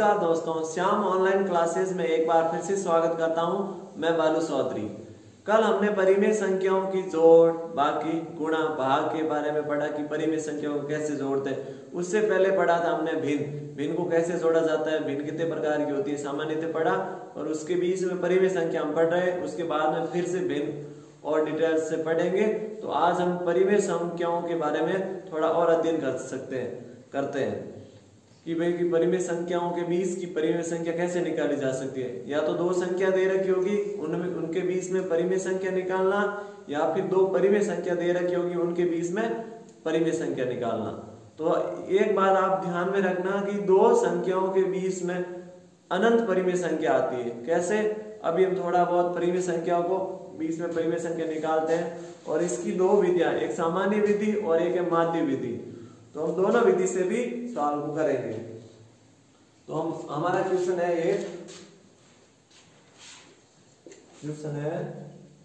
नमस्कार दोस्तों, Shyam online classes में एक बार फिर से स्वागत करता हूं। मैं बालू चौधरी। कल हमने परिमेय संख्याओं की जोड़, बाकी, गुणा, भाग के बारे में पढ़ा कि परिमेय संख्याओं को कैसे जोड़ते हैं। उससे पहले पढ़ा था हमने भिन्न को कैसे जोड़ा जाता है, भिन्न कितने प्रकार की होती है, सामान्यतः पढ़ा। और उसके बीच में परिमेय संख्या हम पढ़ रहे हैं। उसके बाद में फिर से भिन्न और डिटेल्स से पढ़ेंगे। तो आज हम परिमेय संख्याओं के बारे में थोड़ा और अध्ययन करते हैं कि भाई की परिमेय संख्याओं के बीच की परिमेय संख्या कैसे निकाली जा सकती है। या तो दो संख्या दे रखी होगी, उनके बीच में परिमेय संख्या निकालना, या फिर दो परिमेय संख्या दे रखी होगी, उनके बीच में परिमेय संख्या निकालना। तो एक बात आप ध्यान में रखना कि दो संख्याओं के बीच में अनंत परिमेय संख्या आती है। कैसे? अभी हम थोड़ा बहुत परिमेय संख्याओं को बीच में परिमेय संख्या निकालते हैं। और इसकी दो विधियां, एक सामान्य विधि और एक है माध्य विधि। तो हम दोनों विधि से भी सॉल्व करेंगे। तो हमारा क्वेश्चन है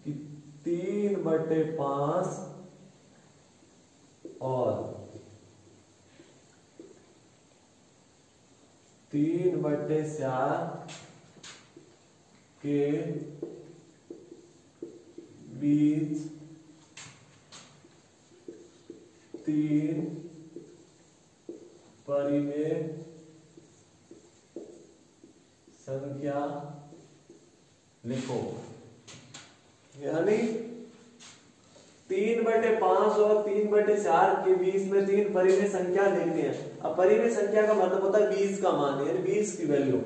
कि 3/5 और 3/4 के बीच 3 परिमेय संख्या लिखो। यानी 3/5 और 3/4 के बीच में 3 परिमेय संख्या लिखनी है। अब परिमेय संख्या का मतलब होता है 20 का मान, यानी 20 की वैल्यू।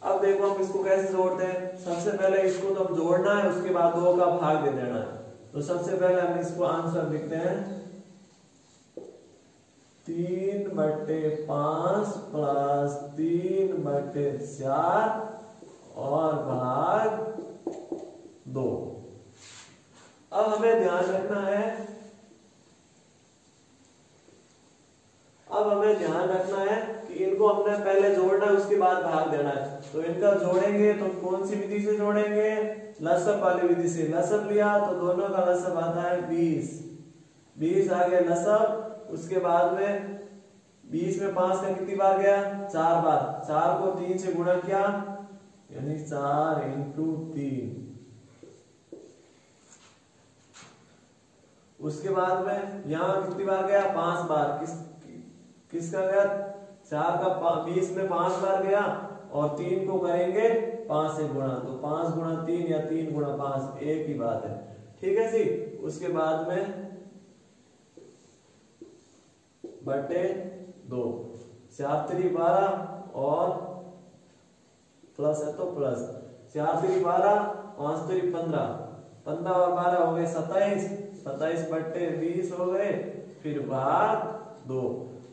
अब देखो हम इसको कैसे जोड़ते हैं। सबसे पहले इसको तो हम जोड़ना है, उसके बाद 2 का भाग दे देना है। तो सबसे पहले हम इसको आंसर लिखते हैं 3/5 प्लस 3/4 और भाग 2। अब हमें ध्यान रखना है कि इनको हमने पहले जोड़ना है, उसके बाद भाग देना है। तो इनका जोड़ेंगे तो कौन सी विधि से जोड़ेंगे? लसअप वाली विधि से। लसअप लिया तो दोनों का लसअप आता है 20 आ गया लसअप। उसके बाद में 20 में 5 का कितनी बार गया? 4 बार। 4 को 3 से गुणा किया, यानी 4 × 3। उसके बाद में यहाँ कितनी बार गया? 5 बार। किसका गया? 4 का 20 में 5 बार गया, और 3 को करेंगे 5 से गुणा। तो 5 × 3 या 3 × 5 एक ही बात है। ठीक है जी। उसके बाद में बटे 2, 4 3 12 और प्लस है तो प्लस 4 3 12, 5 3 15, 15 और 12 हो गए 27, 27/20 हो गए। फिर भाग 2।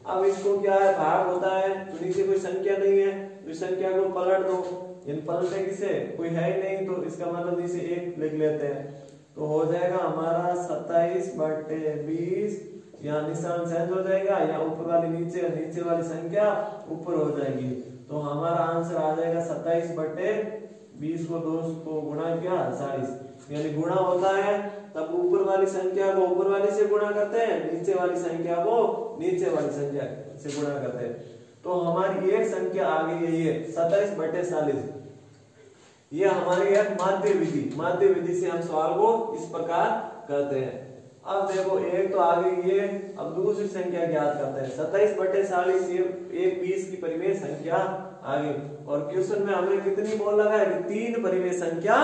अब इसको क्या है? भाग होता है तो नीचे कोई संख्या नहीं है, तो संख्या को पलट दो। इन पलटे किसे? कोई है ही नहीं, तो इसका मतलब नीचे 1 लिख लेते हैं। तो हो जाएगा हमारा 27/20। यहाँ निशान चेंज हो जाएगा, या ऊपर वाली नीचे वाली संख्या ऊपर हो जाएगी। तो हमारा आंसर आ जाएगा 27/20 को 2 को गुणा किया 40। यानी गुणा होता है तब ऊपर वाली संख्या को ऊपर वाली से गुणा करते हैं, नीचे वाली संख्या को नीचे वाली संख्या से गुणा करते हैं। तो हमारी एक संख्या आ गई है ये 27/40। ये हमारी है माध्य विधि। माध्य विधि से हम सवाल को इस प्रकार करते हैं। अब देखो एक तो आ गई ये। अब दूसरी संख्या ज्ञात करते हैं। 27/40 ये एक 20 की परिमेय संख्या आ गई। और क्वेश्चन में हमने कितनी बोल लगा है कि 3 परिमेय संख्या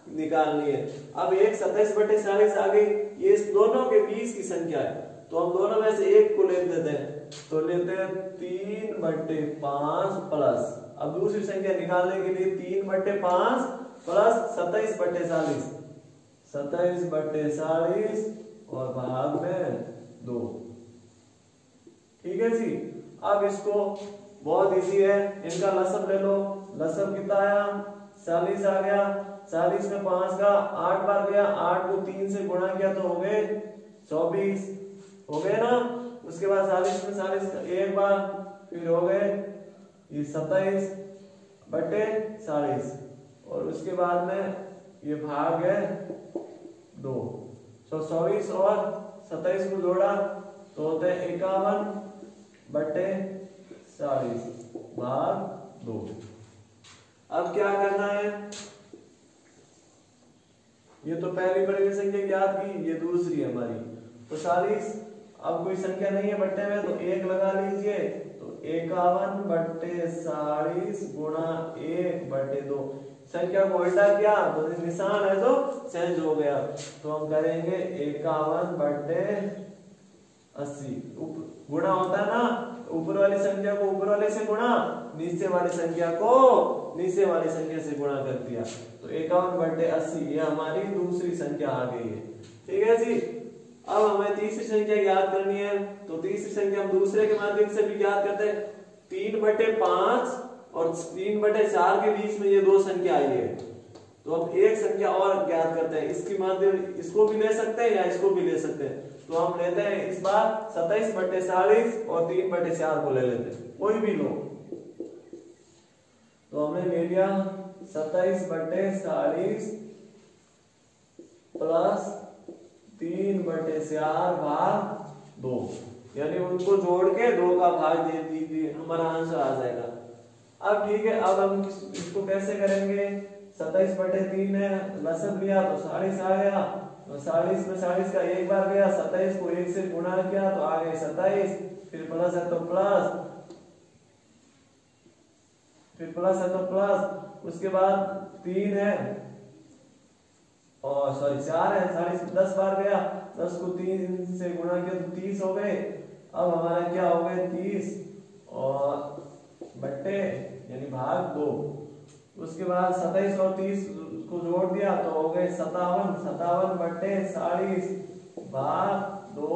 निकालनी है। अब एक 27/40 आ गई, ये इस दोनों के बीच की संख्या है। तो हम दोनों में से एक को ले लेते हैं। तो लेते हैं 3/5 प्लस, अब दूसरी संख्या निकालने के लिए 3/5 प्लस 27/40, 27/40 और भाग में 2। ठीक है जी। अब इसको बहुत इजी है, इनका लसअप ले लो। लसअप कितना आया? 40 आ गया। 40 में 5 का 8 बार गया, 8 को 3 से गुणा किया तो हो गए 24 हो गए ना। उसके बाद 40 में 40 का 1 बार, फिर हो गए ये 27/40। और उसके बाद में ये भाग है 2। तो 24 और 27 को जोड़ा तो होते हैं 51/40 भाग 2। अब क्या करना है, ये तो पहली परिमेय संख्या याद की, ये दूसरी है हमारी, तो 40। अब कोई संख्या नहीं है बट्टे में तो 1 लगा लीजिए, तो 51/40 गुणा 1/2। संख्या को उल्टा किया तो निशान है तो चेंज हो गया, तो हम करेंगे 51/80। गुणा होता है ना, ऊपर वाली संख्या को ऊपर वाले से गुणा, नीचे वाली संख्या को नीचे वाली संख्या से गुणा कर दिया, तो 51/80 ये हमारी दूसरी संख्या आ गई है। ठीक है जी। अब हमें तीसरी संख्या याद करनी है, तो तीसरी संख्या हम दूसरे के माध्यम से भी याद करते हैं। 3/5 और 3/4 के बीच में ये दो संख्या आई है, तो अब एक संख्या और ज्ञात करते हैं, इसकी माध्यम इसको भी ले सकते हैं या इसको भी ले सकते हैं, तो हम लेते हैं इस बार 27/40 और 3/4 को ले लेते हैं, कोई भी लो। तो हमने ले लिया 27/40 प्लस 3/4/2, यानी उनको जोड़ के 2 का भाग दे दीजिए, हमारा आंसर आ जाएगा। अब ठीक है, अब हम इसको कैसे करेंगे, 27/3 है, लसब लिया तो 40 आ गया, तो 40 में 40 का एक बार गया, 27 को 1 से गुणा किया तो आ गए 27, फिर प्लस है तो प्लस, फिर प्लस है तो प्लस, उसके बाद 3 है और सॉरी 4 है, 40 10 बार गया, 10 को 3 से गुणा किया तो 30 हो गए। अब हमारा क्या हो गए 30 और बट्टे यानी भाग 2, उसके बाद 27 और 30 को जोड़ दिया तो हो गए 57, 57/40 भाग 2।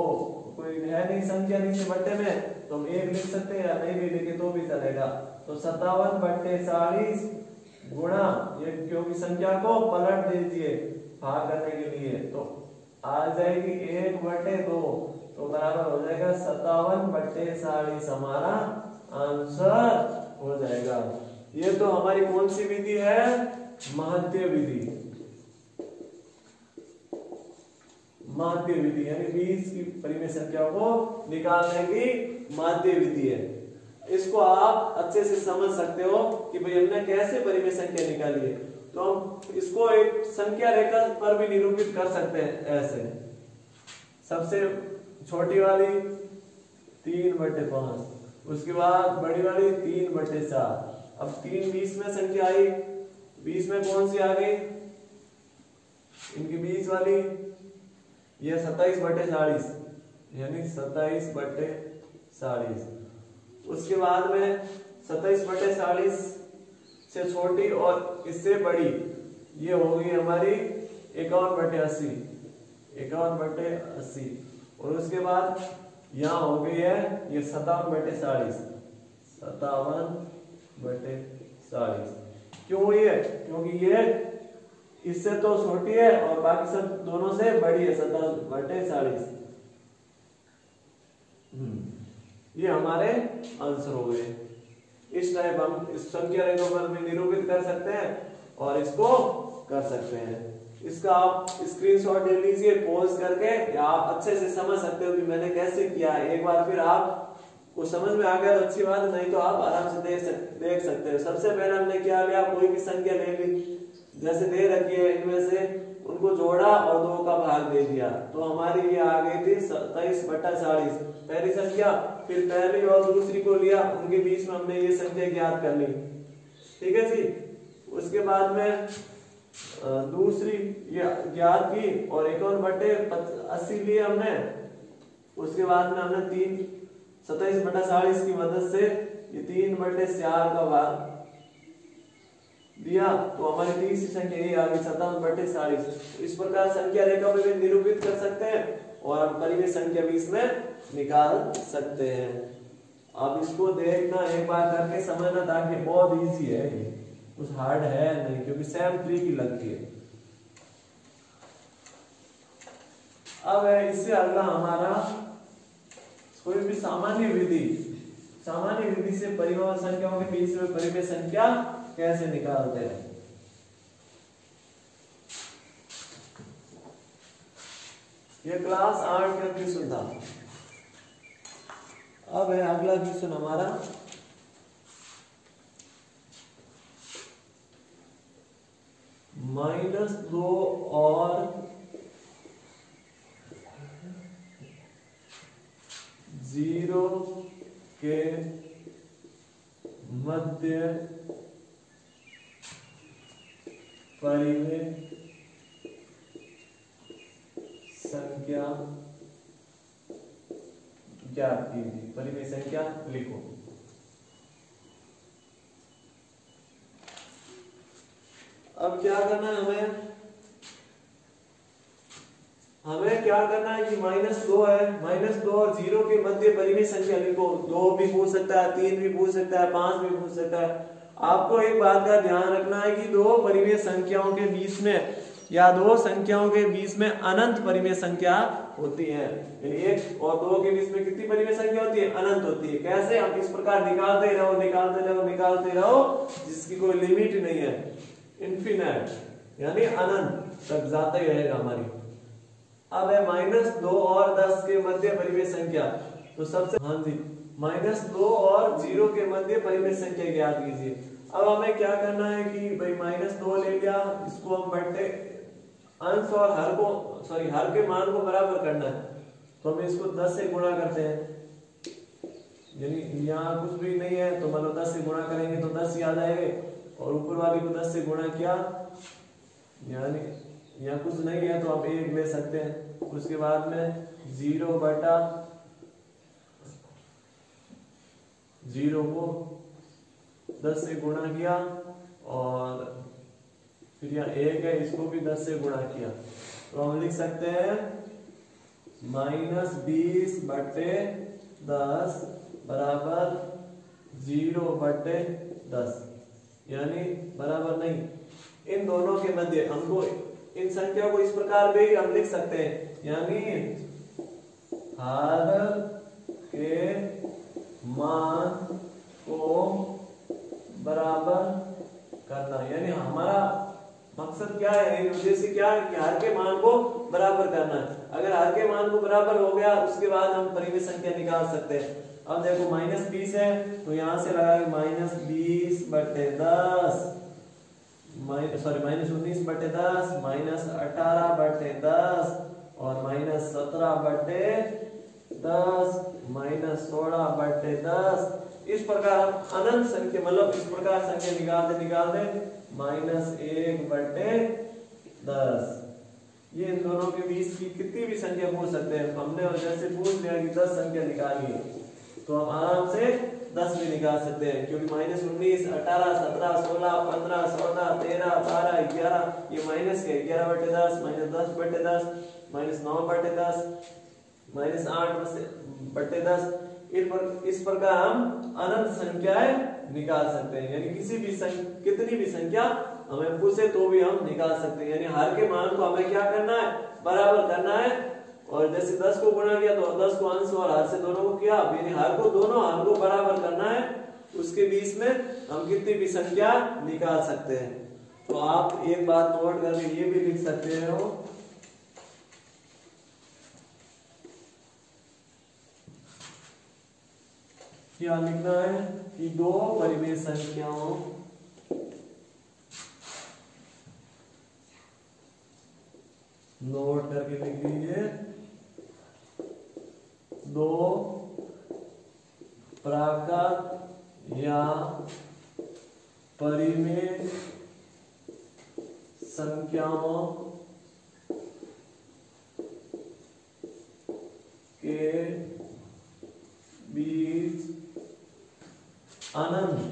कोई है नहीं संख्या नीचे बट्टे में, तो हम 1 लिख सकते हैं या नहीं भी लिखे तो भी चलेगा, तो 57/40 गुणा ये, क्योंकि संख्या को पलट दीजिए भाग करने के लिए, तो आ जाएगी 1/2, तो बराबर हो जाएगा 57/40 हमारा आंसर हो जाएगा। ये तो हमारी कौन सी विधि है, माध्य विधि। माध्य विधि यानी 20 की परिमेय संख्या को निकालने की माध्य विधि है। इसको आप अच्छे से समझ सकते हो कि भाई हमने कैसे परिमेय संख्या निकाली है, तो हम इसको एक संख्या रेखा पर भी निरूपित कर सकते हैं ऐसे। सबसे छोटी वाली 3/5, उसके बाद बड़ी वाली 3/4। अब 3 20 में संख्या आई, 20 में कौन सी आ गई, इनकी 20 वाली ये 27/40 यानी 27/40। उसके बाद में 27/40 से छोटी और इससे बड़ी ये होगी हमारी 51/80, 51/80। और उसके बाद यहाँ हो गई है ये 57/40, 57/40। क्यों हुई है, क्योंकि ये इससे तो छोटी है और बाकी सब दोनों से बड़ी है 57/40। ये हमारे आंसर हो गए। इस टाइप हम इस संख्या रेखा पर भी निरूपित कर सकते हैं और इसको कर सकते हैं। इसका आप स्क्रीनशॉट ले लीजिए पॉज करके, या आप अच्छे से समझ सकते हो कि मैंने कैसे किया है। एक बार फिर आप को समझ में आ गया तो अच्छी बात, नहीं तो आप आराम से देख सकते हो। सबसे पहले हमने क्या लिया, कोई भी संख्या ले ली जैसे दे रखी है, इनमें से उनको जोड़ा और 2 का भाग दे दिया, तो हमारी ये आ गई थी 27/40 पहली संख्या। फिर पहली और दूसरी को लिया, उनके बीच में हमने ये संख्या ज्ञात कर ली। ठीक है जी। उसके बाद में दूसरी ये ज्ञात की और 51/80 लिए हमने। उसके बाद में हमने 27/40 की मदद से ये 3/4 का भाग दिया, तो हमारी तीसरी संख्या ये आ गई 57/40। इस प्रकार संख्या रेखा में भी निरूपित कर सकते हैं और हम परिमेय संख्या भी इसमें निकाल सकते हैं। अब इसको देखना एक बार करके समझना, ताकि बहुत इजी है, ये कुछ हार्ड है नहीं, क्योंकि सेम 3 की लगती है। अब इससे अगला हमारा कोई भी सामान्य विधि से परिमेय संख्याओं के बीच में परिमेय संख्या कैसे निकालते हैं। ये क्लास 8 का क्वेश्चन था। अब है अगला क्वेश्चन हमारा -2 और 0 के मध्य परिमेय संख्या ज्ञात कीजिए। परिमेय संख्या लिखो। अब क्या करना है हमें क्या करना है कि -2 है, -2 और 0 के मध्य परिमेय संख्या लिखो। 2 भी पूछ सकता है, 3 भी पूछ सकता है, 5 भी पूछ सकता है। आपको एक बात का ध्यान रखना है कि दो परिमेय संख्याओं के बीच में या दो संख्याओं के बीच में अनंत परिमेय संख्या होती है। यानी 1 और 2 के बीच में कितनी परिमेय संख्या होती है? अनंत होती है। कैसे? आप इस प्रकार निकालते रहो जिसकी कोई लिमिट नहीं है, इनफिनिट, यानी अनंत तक जाता ही रहेगा हमारी। अब है -2 और 10 के मध्य परिमेय संख्या। तो सबसे -2 और 0 के मध्य परिमेय संख्या ज्ञात कीजिए। अब हमें क्या करना है कि भाई -2 ले लिया, इसको हम बट्टे अंश और हर के मान को बराबर करना है। तो हम इसको 10 से गुणा करते हैं, यानी यहाँ कुछ भी नहीं है तो मतलब 10 से गुणा करेंगे तो 10 ही आ जाएंगे, और ऊपर वाले को 10 से गुणा किया, यानी यहाँ कुछ नहीं है तो आप 1 ले सकते हैं। उसके बाद में 0 बटा 0 को 10 से गुणा किया, और फिर यहाँ 1 है, इसको भी 10 से गुणा किया। तो हम लिख सकते हैं -20 बटे 10 बराबर 0 बटे 10, यानी बराबर नहीं, इन दोनों के मध्य हमको इन संख्याओं को इस प्रकार भी हम लिख सकते हैं, यानी हर के मान को बराबर करना। यानी हमारा मकसद क्या है, उद्देश्य क्या है कि हर के मान को बराबर करना है। अगर हर के मान को बराबर हो गया उसके बाद हम परिमेय संख्या निकाल सकते हैं। अब देखो -20 है तो यहां से लगाएंगे -20 बटे 10, -19 बटे 10, -18 बटे 10 और -17 बटे 10, -16 बटे 10। इस प्रकार अनंत संख्या मतलब इस प्रकार संख्या निकालते -1 बटे 10। ये इन दोनों के बीच की कितनी भी संख्या पूछ सकते हैं हमने, और जैसे पूछ लिया कि 10 संख्या निकालिए तो हम आराम से 10 भी निकाल सकते हैं, क्योंकि -19, 18, 17, 16, 15, 14, 13, 12, 11 ये माइनस के 11 बटे 10, -10 बटे 10, -9 बटे 10, -8 बटे 10। इस प्रकार हम अनंत संख्याएं निकाल सकते हैं, यानी कितनी भी संख्या हमें पूछे तो भी हम निकाल सकते हैं। यानी हर के मान को हमें क्या करना है? बराबर करना है। और जैसे 10 को गुणा किया तो 10 को अंश और हर से दोनों को किया, यानी हर को बराबर करना है। उसके बीच में हम कितनी भी संख्या निकाल सकते हैं। तो आप एक बात नोट करके ये भी लिख सकते हो, क्या लिखना है कि दो परिमेय संख्याओं नोट करके लिख लीजिए, दो प्राकृत या परिमेय संख्याओं के बीच अनंत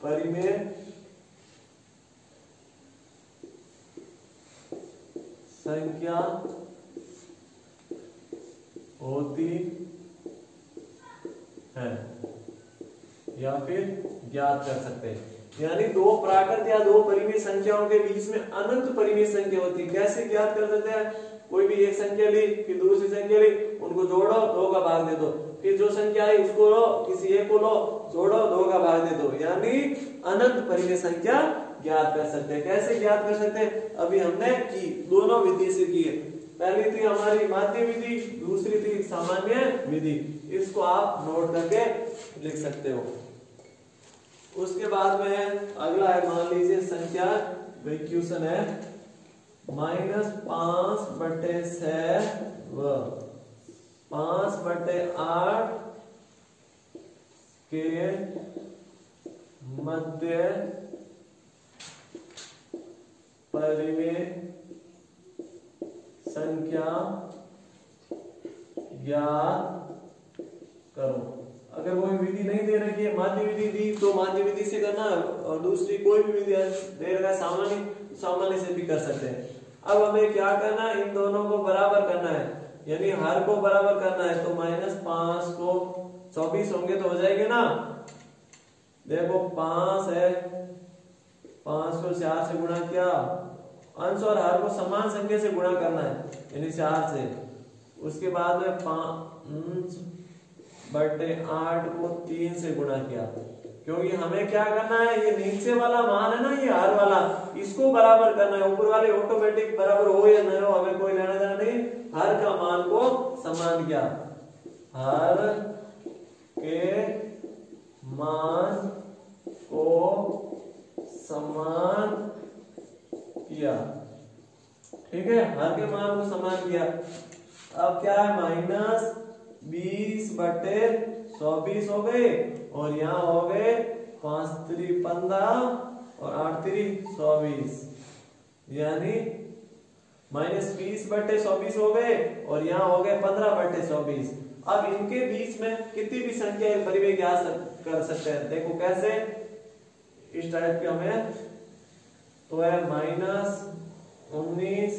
परिमेय संख्या होती है या फिर ज्ञात कर सकते हैं। यानी दो प्राकृत या दो परिमेय संख्याओं के बीच में अनंत परिमेय संख्या होती है। कैसे ज्ञात कर सकते हैं? कोई भी एक संख्या ली, फिर दूसरी संख्या ली, उनको जोड़ो, 2 का भाग दे दो, फिर जो संख्या आई उसको लो, किसी एक को लो, जोड़ो, 2 का भाग दे दो, यानी अनंत परिमेय संख्या ज्ञात कर सकते हैं। कैसे ज्ञात कर सकते हैं? अभी हमने की दोनों विधि से की है। पहली थी हमारी माध्य विधि, दूसरी थी सामान्य विधि। इसको आप नोट करके लिख सकते हो। उसके बाद में अगला है, मान लीजिए संख्या क्वेश्चन है -5/6 व 5/8 के मध्य परिमेय संख्या ज्ञात करो। अगर कोई विधि नहीं दे रखी है, माध्य विधि दी तो माध्य विधि से करना, और दूसरी कोई भी विधि दे रखा है सामान्य से भी कर सकते हैं। अब हमें क्या करना है, इन दोनों को बराबर करना है, यानी हर को बराबर करना है। तो -5 को 24 होंगे तो हो जाएंगे ना। देखो 5 है, 5 को 4 से गुणा किया, अंश और हर को समान संख्या से गुणा करना है, यानी 4 से। उसके बाद में 5/8 को 3 से गुणा किया, क्योंकि हमें क्या करना है, ये नीचे वाला मान है ना, ये हर वाला, इसको बराबर करना है। ऊपर वाले ऑटोमेटिक बराबर हो या नहीं हो हमें कोई लेना देना नहीं, हर का मान को समान किया, हर के मान को समान किया। ठीक है, हर के मान को समान किया। अब क्या है, -20/24 हो गए, और यहाँ हो गए 5 3 15 और 8 3 24, यानी -20/24 हो गए, और यहाँ हो गए 15/24। अब इनके बीच में कितनी भी संख्या परिमेय ज्ञात कर सकते हैं। देखो कैसे, इस टाइप के हमें तो है -19/24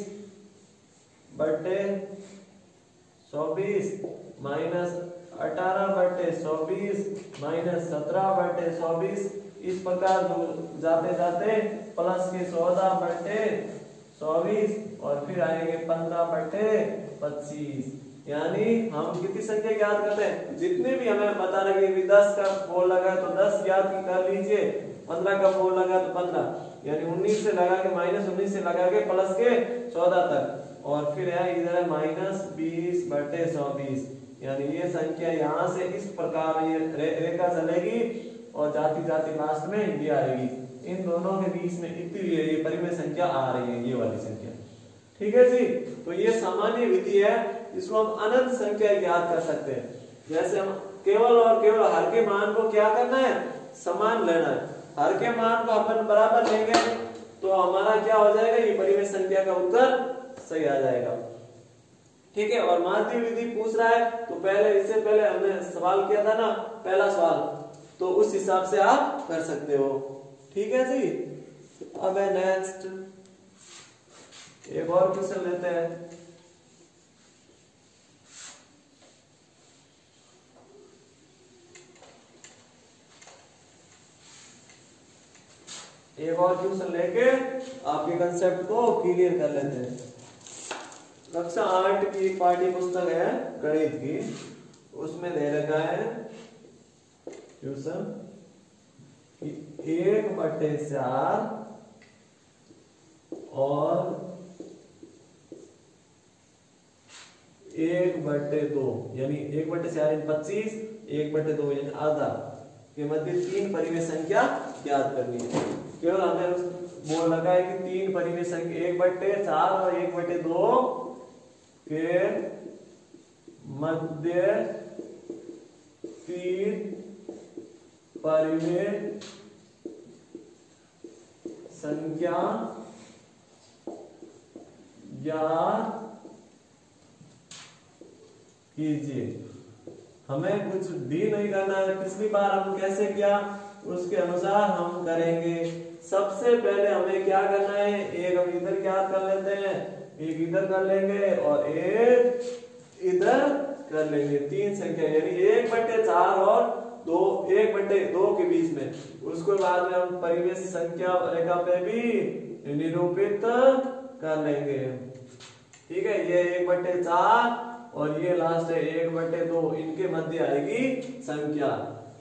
-18/24 -17/24, इस प्रकार जाते जाते प्लस के 14/24 और फिर आएंगे 15/25। यानी हम कितनी संख्या ज्ञात करते हैं, जितने भी हमें पता लगे, 10 का बोल लगा तो 10 ज्ञात कर लीजिए, 15 का बोल लगा तो 15, यानी 19 से लगा के -19 से लगा के प्लस के 14 तक, और फिर है इधर है -20/24, यानी ये संख्या यहाँ से इस प्रकार ये रेखा चलेगी और जाती जाती लास्ट में ये आएगी। इन दोनों के बीच में इतनी ये परिमेय संख्या आ रही है, ये वाली संख्या। ठीक है जी, तो ये सामान्य विधि है, इसको हम अनंत संख्या ज्ञात कर सकते हैं। जैसे हम केवल और केवल हर के मान को क्या करना है, समान लेना है। हर के मान को अपन बराबर लेंगे तो हमारा क्या हो जाएगा, ये परिमेय संख्या का उत्तर सही आ जाएगा। ठीक है, और माध्य विधि पूछ रहा है तो पहले, इससे पहले हमने सवाल किया था ना, पहला सवाल, तो उस हिसाब से आप कर सकते हो। ठीक है जी, अब है नेक्स्ट एक और क्वेश्चन लेते हैं। एक और क्वेश्चन लेके आपके कंसेप्ट को क्लियर कर लेते हैं। कक्षा 8 की पाठ्य पुस्तक है गणित की, उसमें दे रखा है क्वेश्चन 1/4 और 1/2, यानी 1/4 यानी 25, 1/2 यानी आधा के मध्य 3 परिमेय संख्या ज्ञात करनी है। केवल हमें बोल लगा है कि 3 परिमेय संख्या 1/4 और 1/2 के मध्य 3 परिमेय संख्या ज्ञात कीजिए। हमें कुछ भी नहीं करना है, पिछली बार हम कैसे किया उसके अनुसार हम करेंगे। सबसे पहले हमें क्या करना है, एक हम इधर ज्ञात कर लेते हैं, एक इधर कर लेंगे और एक इधर कर लेंगे। 3 संख्या यानी 1/4 और 1/2 के बीच में। उसके बाद में हम परिमेय संख्या रेखा पे भी निरूपित कर लेंगे। ठीक है, ये 1/4 और ये लास्ट है 1/2, इनके मध्य आएगी संख्या।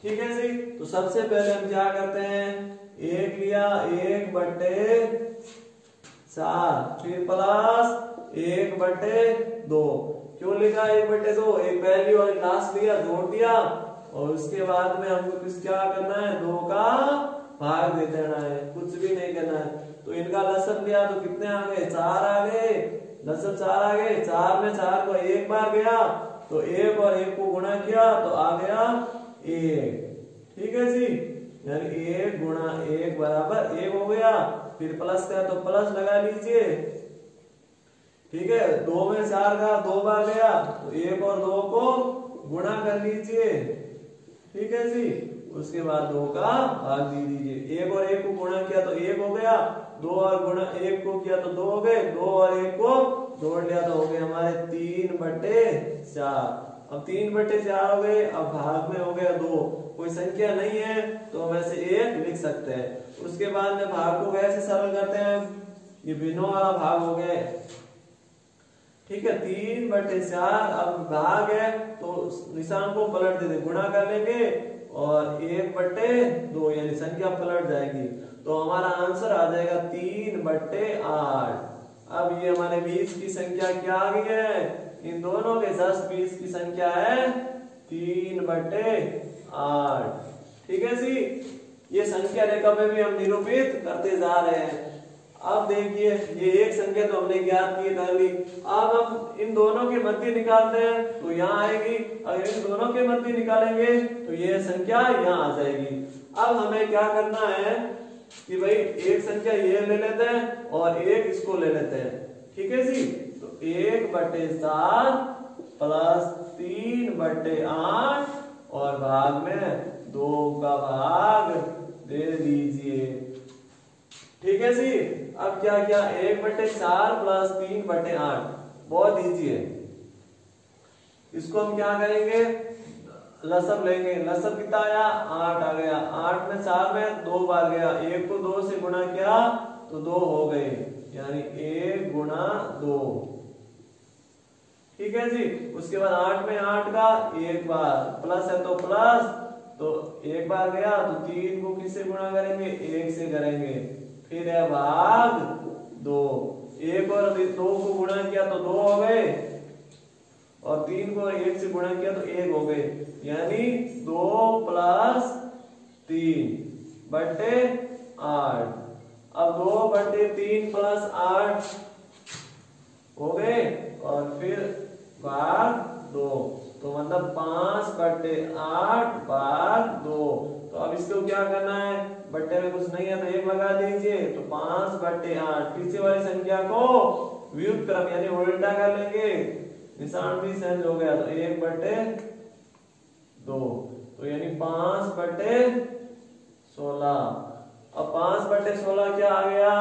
ठीक है जी, तो सबसे पहले हम क्या करते हैं, 1 लिया 1/4, फिर प्लस 1/2। क्यों लिखा 1/2, एक पहली और लास्ट लिया, जोड़ दिया, और उसके बाद में हमको क्या करना है, 2 का भाग दे देना है, कुछ भी नहीं करना है। तो इनका लसब लिया तो कितने आ गए, 4 आ गए, लसब 4 आ गए। 4 में 4 को एक बार गया तो 1 और 1 को गुणा किया तो आ गया 1। ठीक है जी, यानी 1 गुणा 1 बराबर 1 हो गया। फिर प्लस का तो प्लस लगा लीजिए। ठीक है, 2 में 4 का 2 बार गया तो 1 और 2 को गुणा कर लीजिए। ठीक है जी, उसके बाद 2 का भाग दे दीजिए। 1 और 1 को गुणा किया तो 1 हो गया, 2 और गुणा 1 को किया तो 2 हो गए, 2 और 1 को जोड़ लिया तो हो गए हमारे 3/4। अब 3/4 हो गए। अब भाग में हो गया 2, कोई संख्या नहीं है तो हम ऐसे 1 लिख सकते हैं। उसके बाद में भाग को कैसे सरल करते हैं, ये बिनों वाला भाग हो गया। ठीक है, 3/4। अब भाग है तो निशान को पलट देते, गुणा कर लेंगे और 1/2 यानी संख्या पलट जाएगी तो हमारा आंसर आ जाएगा 3/8। अब ये हमारे 20 की संख्या क्या आ गई है, इन दोनों के 10-20 की संख्या है 3/8। ठीक है जी, ये संख्या रेखा में भी हम निरूपित करते जा रहे हैं। अब देखिए, ये एक संख्या तो हमने ज्ञात की कर ली। अब हम इन दोनों के मध्य निकालते हैं तो यहाँ आएगी। अगर इन दोनों के मध्य निकालेंगे तो ये संख्या यहाँ आ जाएगी। अब हमें क्या करना है कि भाई एक संख्या ये ले लेते हैं और एक इसको ले लेते हैं। ठीक है जी, तो 1/7 प्लस 3/8 और भाग में 2 का भाग दे दीजिए। ठीक है जी, अब क्या क्या, 1/4 प्लस 3/8 बहुत इजी है। इसको हम क्या करेंगे, लसब लेंगे। लसब कितना आया, 8 आ गया। 8 में 4 में 2 बार गया, 1 को 2 से गुणा किया तो 2 हो गए, यानी 1 गुणा 2। ठीक है जी, उसके बाद 8 में 8 का 1 बार, प्लस है तो प्लस, तो 1 बार गया तो 3 को किससे गुणा करेंगे, 1 से करेंगे। फिर है भाग 2, 1 और 2 को गुणा किया तो 2 हो गए और 3 को 1 से गुणा किया तो 1 हो गए, यानी 2 + 3/8। अब 2/3 + 8 हो गए और फिर भाग 2, तो मतलब 5/8 भाग 2। तो अब इसको क्या करना है, बट्टे में कुछ नहीं है तो 1 लगा दीजिए, तो 5/8। पीछे वाली संख्या को व्युत्क्रम क्रम यानी उल्टा कर लेंगे, निशान भी चेंज हो गया तो 1/2, तो यानी 5/16। अब 5/16 क्या आ गया,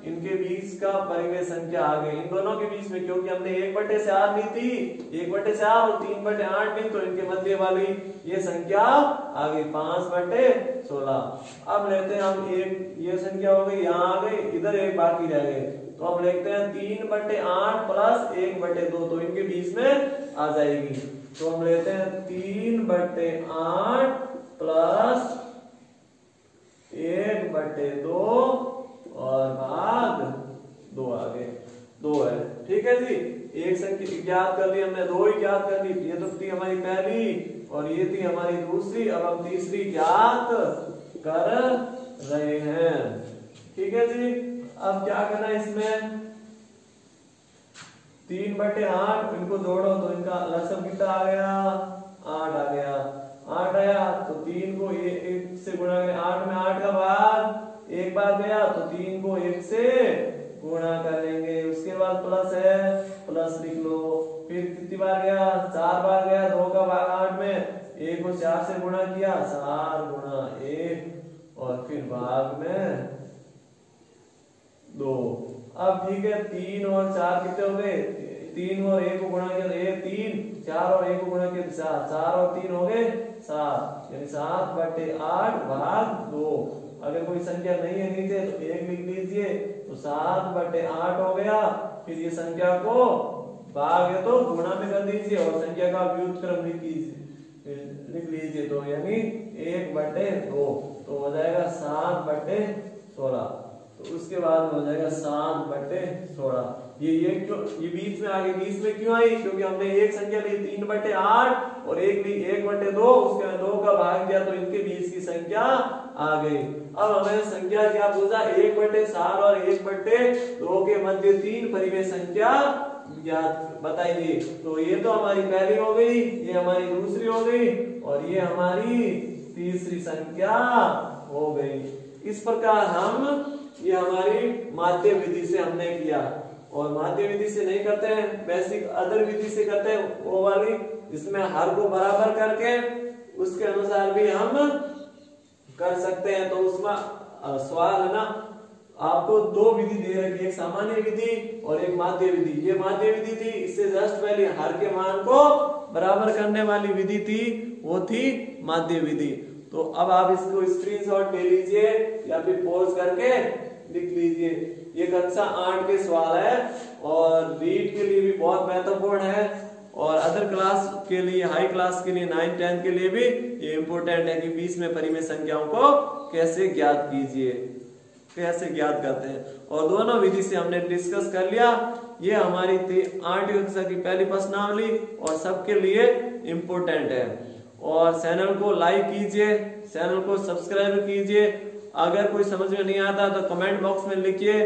इनके बीच का परिमेय संख्या आ गई। इन दोनों के बीच में, क्योंकि हमने 1/4 ली थी, 1/4 और 3/8 ली, तो इनके मध्य वाली ये संख्या आ गई 5/16। अब लेते हैं हम एक, ये संख्या हो गई, यहाँ आ गई, इधर एक बाकी रह गए, तो हम लिखते हैं 3/8 + 1/2, तो इनके बीच में आ जाएगी। तो हम लेते हैं 3/8 + 1/2 और भाग 2 आ गए, 2 है। ठीक है जी, एक संख्या ज्ञात कर ली हमने, 2 ही ज्ञात कर ली। ये तो थी हमारी पहली और ये थी हमारी दूसरी। अब हम तीसरी ज्ञात कर रहे हैं। ठीक है जी, अब क्या करना है इसमें, 3/8 इनको जोड़ो तो इनका लसब कितना आ गया, 8 आ गया। 8 आया तो 3 को 1 से गुणा करें, 8 में 8 का भाग 1 बार गया तो 3 को 1 से गुणा करेंगे। उसके बाद प्लस है, प्लस लिख लो। फिर कितनी बार गया, 4 बार गया, 2 का भाग 8 में 1 को 4 से गुणा किया, 4 गुणा 1 और फिर भाग में 2। अब ठीक है, 3 और 4 कितने हो गए, 3 और 1 को गुणा किया तो 1 3, 4 और 1 को गुणा किया तो 4, 4 और 3 हो गए 7, यानी 7/8 भाग 2। अगर कोई संख्या नहीं है नीचे तो 1 लिख लीजिए, तो 7/8 हो गया। फिर ये संख्या को भाग है तो गुणा में कर दीजिए और संख्या का व्युत्क्रम लिख लीजिए, तो यानी 1/2, तो हो जाएगा 7/16। तो उसके बाद में हो जाएगा 7/16। ये क्यों, ये बीच में आ गई, बीच में क्यों आई? क्योंकि हमने एक संख्या ली 3/8 और एक ली 1/2, उसके 2 का भाग दिया तो इनके बीच की संख्या आ गई। अब हमें संख्या क्या पूछा? 1/7 और 1/2 के मध्य 3 परिमेय संख्या ज्ञात बताइए। तो ये तो हमारी पहली हो गई, ये हमारी दूसरी हो गई और ये हमारी तीसरी संख्या हो गई। इस प्रकार हम ये हमारी माध्य विधि से हमने किया। और माध्य विधि से नहीं करते हैं, बेसिक अदर विधि से करते हैं, वो वाली जिसमें हर को बराबर करके उसके अनुसार भी हम कर सकते हैं। तो उसमें सवाल है ना, आपको 2 विधि दे रखी है, एक सामान्य विधि और एक माध्य विधि। ये माध्य विधि थी, इससे जस्ट पहले हर के मान को बराबर करने वाली विधि थी, वो थी माध्य विधि। तो अब आप इसको स्क्रीनशॉट ले लीजिए या फिर पॉज करके लिख लीजिए। ये कक्षा 8 के सवाल है और रीड के लिए भी बहुत महत्वपूर्ण है और अदर क्लास के लिए, हाई क्लास के लिए, 9, 10 के लिए भी ये इम्पोर्टेंट है कि बीच में परिमेय संख्याओं को कैसे ज्ञात कीजिए, कैसे ज्ञात करते हैं। और दोनों विधि से हमने डिस्कस कर लिया। ये हमारी 8वीं कक्षा की पहली प्रश्नावली और सबके लिए इम्पोर्टेंट है। और चैनल को लाइक कीजिए, चैनल को सब्सक्राइब कीजिए। अगर कोई समझ में नहीं आता तो कमेंट बॉक्स में लिखिए।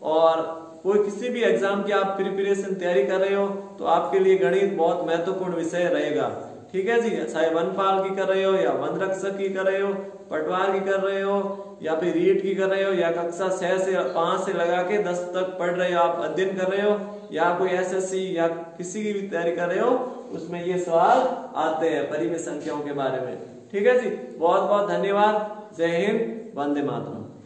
और कोई किसी भी एग्जाम की आप प्रिपरेशन तैयारी कर रहे हो तो आपके लिए गणित बहुत महत्वपूर्ण विषय रहेगा। ठीक है जी, चाहे वनपाल की कर रहे हो या वन रक्षक की कर रहे हो, पटवार की कर रहे हो या फिर रीट की कर रहे हो या कक्षा 6 से 5 से लगा के 10 तक पढ़ रहे हो, आप अध्ययन कर रहे हो या कोई एसएससी या किसी की भी तैयारी कर रहे हो, उसमें ये सवाल आते हैं परिमेय संख्याओं के बारे में। ठीक है जी, बहुत बहुत धन्यवाद। जय हिंद, वंदे मातरम।